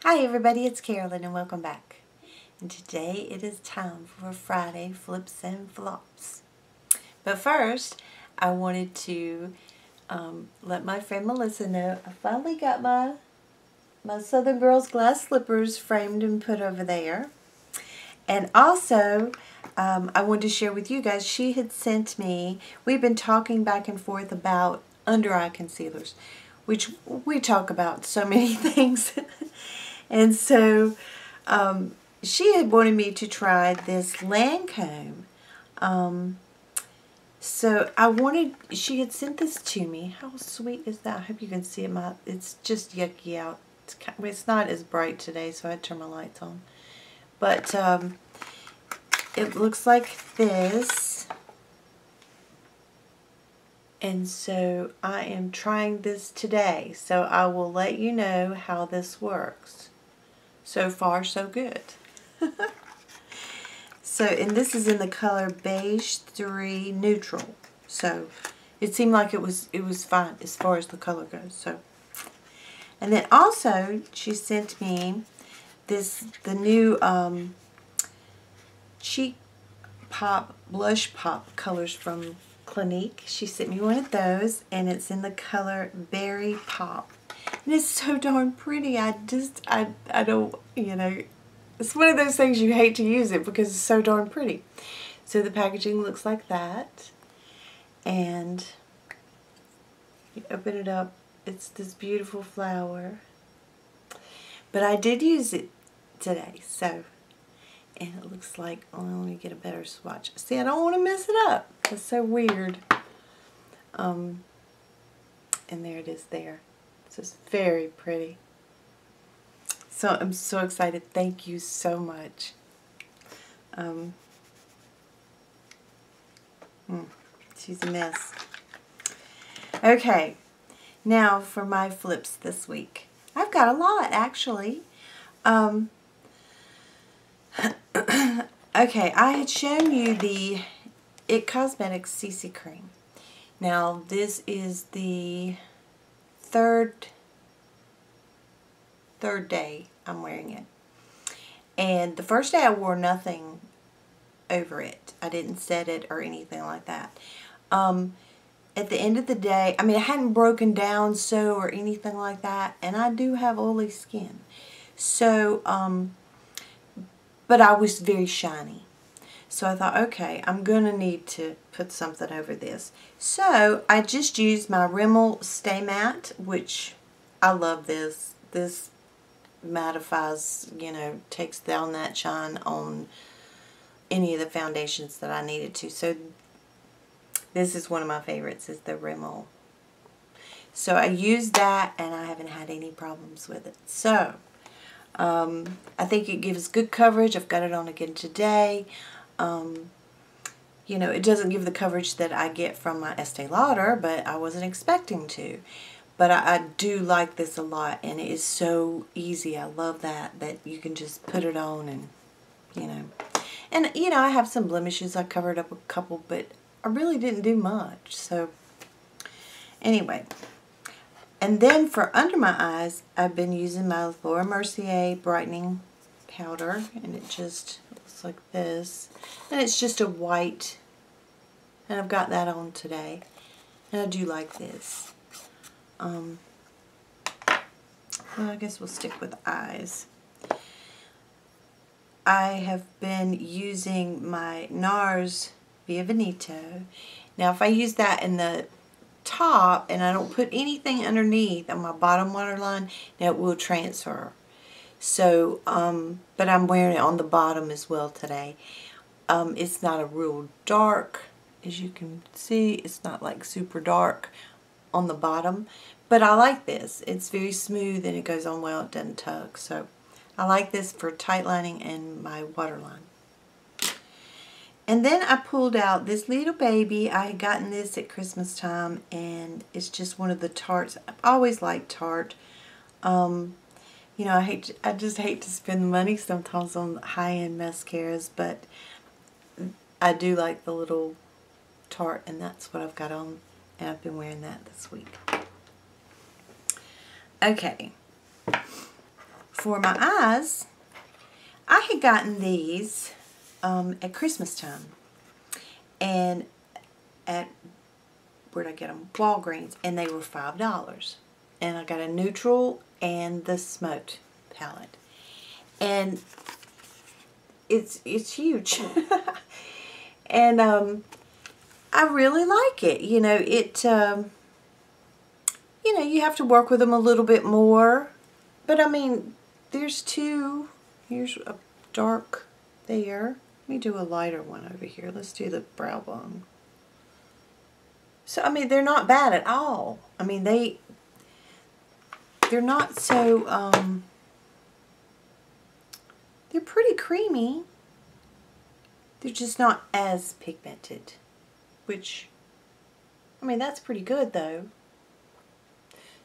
Hi everybody, it's Carolyn and welcome back. And today it is time for Friday Flips and Flops. But first, I wanted to let my friend Melissa know I finally got my Southern Girls glass slippers framed and put over there. And also, I wanted to share with you guys, she had sent me, we've been talking back and forth about under eye concealers, which we talk about so many things. And so she had wanted me to try this Lancome. So she had sent this to me. How sweet is that? I hope you can see it. It's just yucky out. It's not as bright today, so I had to turn my lights on. But it looks like this. And so I am trying this today. So I will let you know how this works. So far, so good. So, and this is in the color Beige 3 Neutral. So, it seemed like it was fine as far as the color goes. So, and then also, she sent me the new Cheek Pop Blush Pop colors from Clinique. She sent me one of those, and it's in the color Berry Pop. And it's so darn pretty. I don't, you know, it's one of those things you hate to use it because it's so darn pretty. So the packaging looks like that. And you open it up, it's this beautiful flower. But I did use it today, so, and it looks like, oh, let me get a better swatch. See, I don't want to mess it up. It's so weird. And there it is there. It's just very pretty. So I'm so excited. Thank you so much. She's a mess. Okay, now for my flips this week. I've got a lot, actually. Okay, I had shown you the IT Cosmetics CC Cream. Now, this is the third day I'm wearing it. And the first day I wore nothing over it. I didn't set it or anything like that. At the end of the day, I mean, it hadn't broken down so or anything like that. And I do have oily skin. So, but I was very shiny. So I thought, okay, I'm going to need to put something over this. So I just used my Rimmel Stay Matte, which I love this. This mattifies, you know, takes down that shine on any of the foundations that I needed to. So this is one of my favorites, is the Rimmel. So I used that and I haven't had any problems with it. So I think it gives good coverage. I've got it on again today. You know, it doesn't give the coverage that I get from my Estee Lauder, but I wasn't expecting to. But I do like this a lot, and it is so easy. I love that you can just put it on and, you know. And, you know, I have some blemishes. I covered up a couple, but I really didn't do much. So, anyway. And then for under my eyes, I've been using my Laura Mercier Brightening Powder, and it just looks like this. And it's just a white, and I've got that on today. And I do like this. Well, I guess we'll stick with eyes. I have been using my NARS Via Veneto. Now, if I use that in the top and I don't put anything underneath on my bottom waterline, now it will transfer. So, but I'm wearing it on the bottom as well today. It's not a real dark, as you can see. It's not like super dark on the bottom, but I like this. It's very smooth and it goes on well. It doesn't tug. So I like this for tight lining and my waterline. And then I pulled out this little baby. I had gotten this at Christmas time, and it's just one of the Tartes. I've always liked Tarte. You know, I just hate to spend the money sometimes on high-end mascaras, but I do like the little Tarte, and that's what I've got on, and I've been wearing that this week. Okay, for my eyes, I had gotten these at Christmas time. And at, where'd I get them? Walgreens. And they were $5. And I got a neutral and the smoked palette. And it's huge. And I really like it. You know, you know, you have to work with them a little bit more. But I mean, there's two. Here's a dark there. Let me do a lighter one over here. Let's do the brow bone. So, I mean, they're not bad at all. I mean, they're not so, they're pretty creamy. They're just not as pigmented, which, I mean, that's pretty good, though.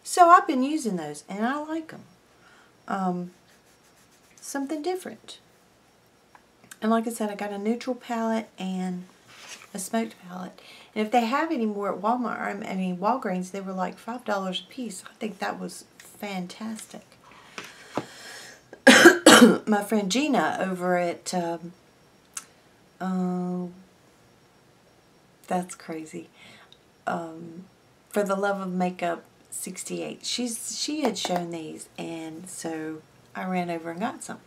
So, I've been using those, and I like them. Something different. And like I said, I got a neutral palette and a smoked palette. And if they have any more at Walmart, I mean Walgreens, they were like $5 a piece. I think that was fantastic. My friend Gina over at, that's crazy, For the Love of Makeup 68. She had shown these, and so I ran over and got some.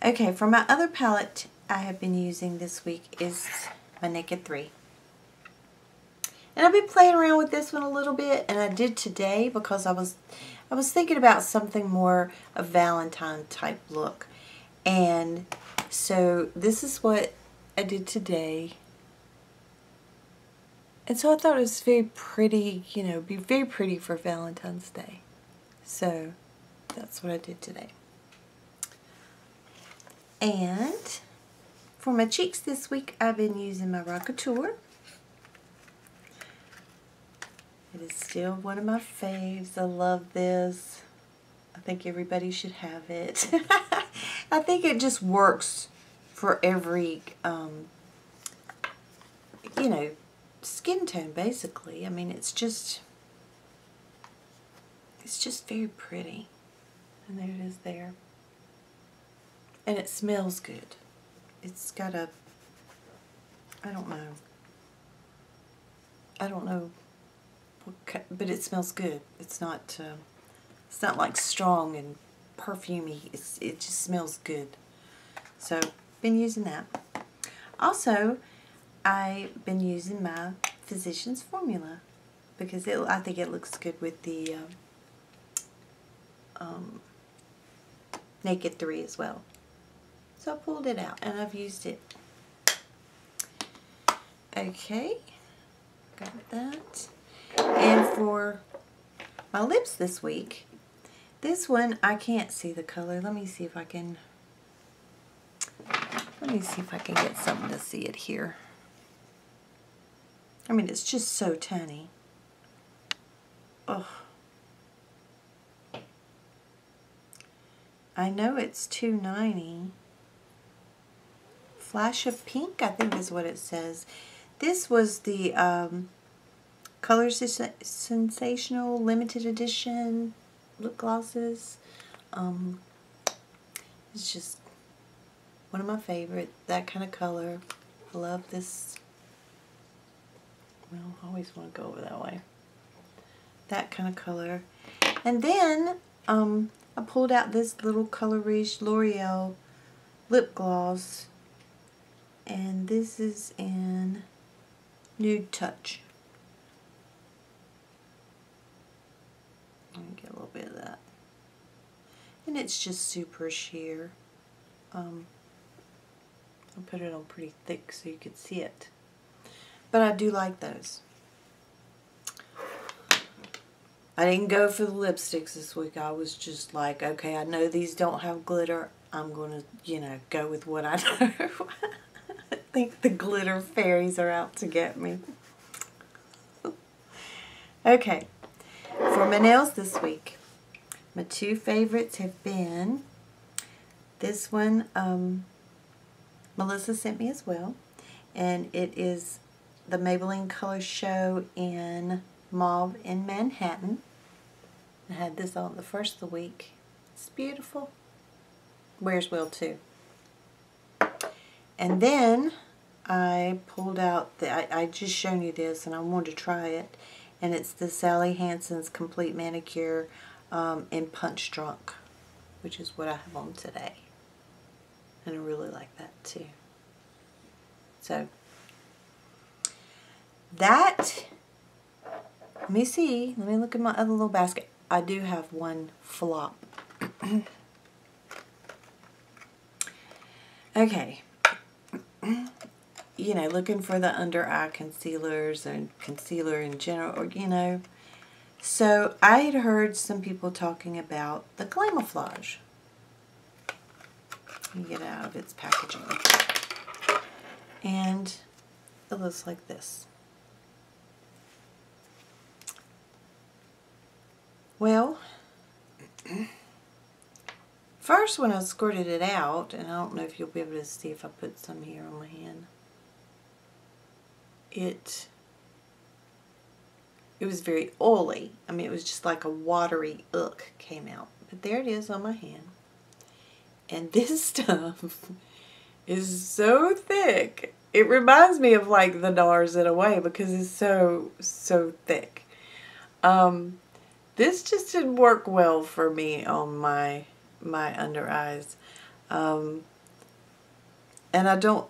Okay, for my other palette I have been using this week is my Naked 3. And I've been playing around with this one a little bit, and I did today because I was thinking about something more a Valentine type look. And so this is what I did today. And so I thought it was very pretty, you know, be very pretty for Valentine's Day. So that's what I did today. And for my cheeks this week, I've been using my Rockateur. It is still one of my faves. I love this. I think everybody should have it. I think it just works for every, you know, skin tone, basically. I mean, it's just very pretty. And there it is there. And it smells good. It's got a, I don't know, but it smells good. It's not like strong and perfumey. It just smells good. So, been using that. Also, I've been using my Physicians Formula because I think it looks good with the Naked 3 as well. So I pulled it out and I've used it. Okay, got that. And for my lips this week, this one I can't see the color. Let me see if I can get something to see it here. I mean, it's just so tiny. Ugh. I know it's $2.90. Flash of Pink, I think is what it says. This was the Color Sensational Limited Edition lip glosses. It's just one of my favorite. That kind of color. I love this. Well, I always want to go over that way. That kind of color. And then I pulled out this little Color Rouge L'Oreal lip gloss. And this is in Nude Touch. Let me get a little bit of that. And it's just super sheer. I'll put it on pretty thick so you can see it. But I do like those. I didn't go for the lipsticks this week. I was just like, okay, I know these don't have glitter. I'm going to, you know, go with what I know. I think the glitter fairies are out to get me. Okay, for my nails this week, my two favorites have been this one, Melissa sent me as well, and it is the Maybelline Color Show in Mauve in Manhattan. I had this on the first of the week, It's beautiful. Wears well too. And then I pulled out, I just shown you this and I wanted to try it. And it's the Sally Hansen's Complete Manicure in Punch Drunk, which is what I have on today. And I really like that too. So, that, let me see, let me look at my other little basket. I do have one flop. Okay. You know, looking for the under eye concealers and concealer in general, or, you know. So, I had heard some people talking about the Glamouflage. Let me get out of its packaging. And it looks like this. Well, first when I squirted it out, and I don't know if you'll be able to see if I put some here on my hand, it was very oily. I mean, it was just like a watery look came out. But there it is on my hand. And this stuff is so thick. It reminds me of like the NARS in a way because it's so thick. This just didn't work well for me on my under eyes. And I don't,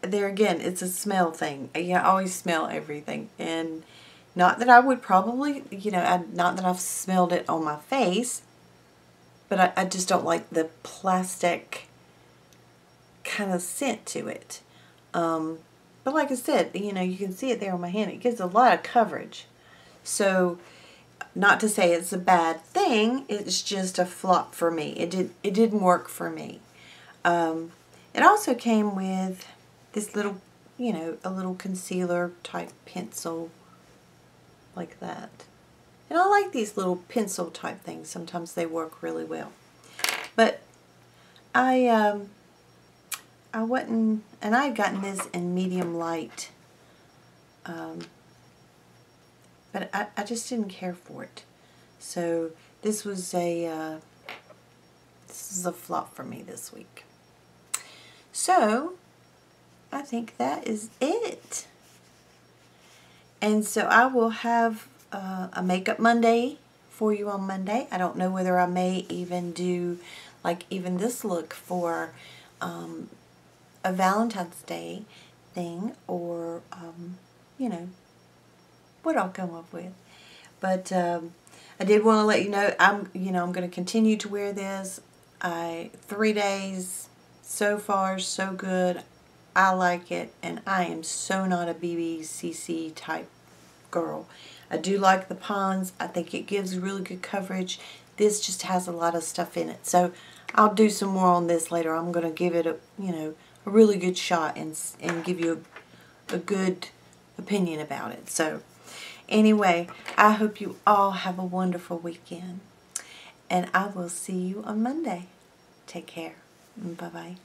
there again, it's a smell thing. I always smell everything. And not that I would probably, you know, not that I've smelled it on my face, but I just don't like the plastic kind of scent to it. But like I said, you know, you can see it there on my hand. It gives a lot of coverage. So, not to say it's a bad thing, it's just a flop for me. It didn't work for me. It also came with this little, you know, a little concealer type pencil like that. And I like these little pencil type things. Sometimes they work really well. But I wasn't, and I had gotten this in medium light. But I just didn't care for it. So this was a flop for me this week. So I think that is it. And so I will have a Makeup Monday for you on Monday. I don't know whether I may even do like even this look for a Valentine's Day thing, or you know, what I'll come up with. But I did want to let you know I'm going to continue to wear this. 3 days so far, so good. I like it, and I am so not a BBCC type girl. I do like the Pond's. I think it gives really good coverage. This just has a lot of stuff in it. So I'll do some more on this later. I'm going to give it a really good shot and give you a good opinion about it. So anyway, I hope you all have a wonderful weekend. And I will see you on Monday. Take care. Bye-bye.